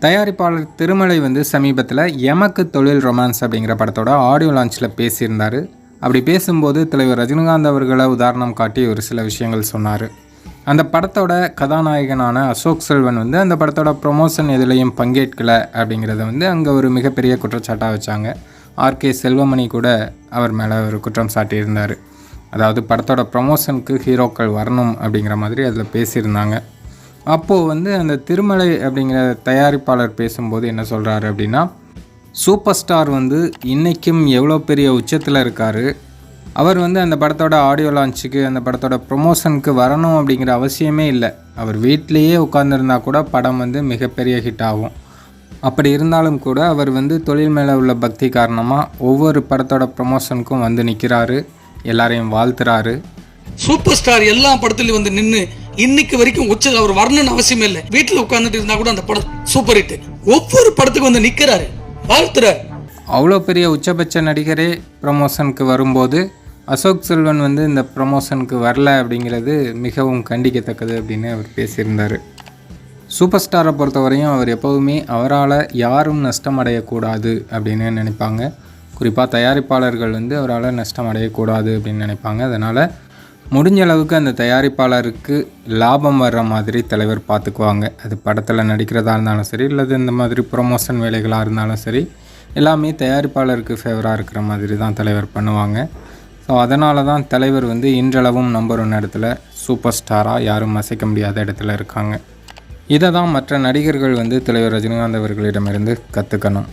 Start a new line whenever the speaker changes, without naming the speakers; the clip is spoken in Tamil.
தயாரிப்பாளர் திருமலை வந்து சமீபத்தில் எமக்கு தொழில் ரொமான்ஸ் அப்படிங்கிற படத்தோட ஆடியோ லான்ச்சில் பேசியிருந்தார். அப்படி பேசும்போது தலைவர் ரஜினிகாந்த் அவர்களை உதாரணம் காட்டி ஒரு சில விஷயங்கள் சொன்னார். அந்த படத்தோட கதாநாயகனான அசோக் செல்வன் வந்து அந்த படத்தோட ப்ரொமோஷன் எதுலேயும் பங்கேற்கலை அப்படிங்கிறத வந்து அங்கே ஒரு மிகப்பெரிய குற்றச்சாட்டாக வச்சாங்க. ஆர்கே செல்வமணி கூட அவர் மேலே ஒரு குற்றம் சாட்டியிருந்தார். அதாவது படத்தோட ப்ரொமோஷனுக்கு ஹீரோக்கள் வரணும் அப்படிங்கிற மாதிரி அதில் பேசியிருந்தாங்க. அப்போது வந்து அந்த திருமலை அப்படிங்கிற தயாரிப்பாளர் பேசும்போது என்ன சொல்கிறாரு அப்படின்னா, சூப்பர் ஸ்டார் வந்து இன்றைக்கும் எவ்வளோ பெரிய உச்சத்தில் இருக்கார். அவர் வந்து அந்த படத்தோட ஆடியோ லான்ச்சுக்கு அந்த படத்தோட ப்ரொமோஷனுக்கு வரணும் அப்படிங்கிற அவசியமே இல்லை. அவர் வீட்டிலையே உட்காந்துருந்தா கூட படம் வந்து மிகப்பெரிய ஹிட் ஆகும். அப்படி இருந்தாலும் கூட அவர் வந்து தொழில் மேலே உள்ள பக்தி காரணமாக ஒவ்வொரு படத்தோட ப்ரொமோஷனுக்கும் வந்து நிற்கிறாரு, எல்லாரையும் வாழ்த்துறாரு.
சூப்பர் ஸ்டார் எல்லா படத்துலையும் வந்து நின்று இன்னைக்கு வரைக்கும் உச்ச அவர் வரணும்னு அவசியமே இல்லை. வீட்டில் உட்கார்ந்துட்டு இருந்தா கூட அந்த படம் சூப்பர் ஹிட். ஒவ்வொரு படத்துக்கு வந்து நிற்கிறாரு, வாழ்த்துறாரு.
அவ்வளோ பெரிய உச்சபட்ச நடிகரே ப்ரமோஷனுக்கு வரும்போது அசோக் செல்வன் வந்து இந்த ப்ரமோஷனுக்கு வரல அப்படிங்கிறது மிகவும் கண்டிக்கத்தக்கது அப்படின்னு அவர் பேசியிருந்தார். சூப்பர் ஸ்டாரை பொறுத்தவரையும் அவர் எப்போதுமே அவரால் யாரும் நஷ்டம் அடையக்கூடாது அப்படின்னு நினைப்பாங்க. குறிப்பாக தயாரிப்பாளர்கள் வந்து அவரால் நஷ்டம் அடையக்கூடாது அப்படின்னு நினைப்பாங்க. அதனால் முடிஞ்ச அளவுக்கு அந்த தயாரிப்பாளருக்கு லாபம் வர்ற மாதிரி தலைவர் பார்த்துக்குவாங்க. அது படத்தில் நடிக்கிறதா இருந்தாலும் சரி, இல்லது இந்த மாதிரி ப்ரொமோஷன் வேலைகளாக இருந்தாலும் சரி, எல்லாமே தயாரிப்பாளருக்கு ஃபேவராக இருக்கிற மாதிரி தான் தலைவர் பண்ணுவாங்க. ஸோ அதனால தான் தலைவர் வந்து இன்றளவும் நம்பர் 1 இடத்துல சூப்பர் ஸ்டாராக யாரும் அசைக்க முடியாத இடத்துல இருக்காங்க. இதை தான் மற்ற நடிகர்கள் வந்து தலைவர் ரஜினிகாந்த் அவர்களிடமிருந்து கற்றுக்கணும்.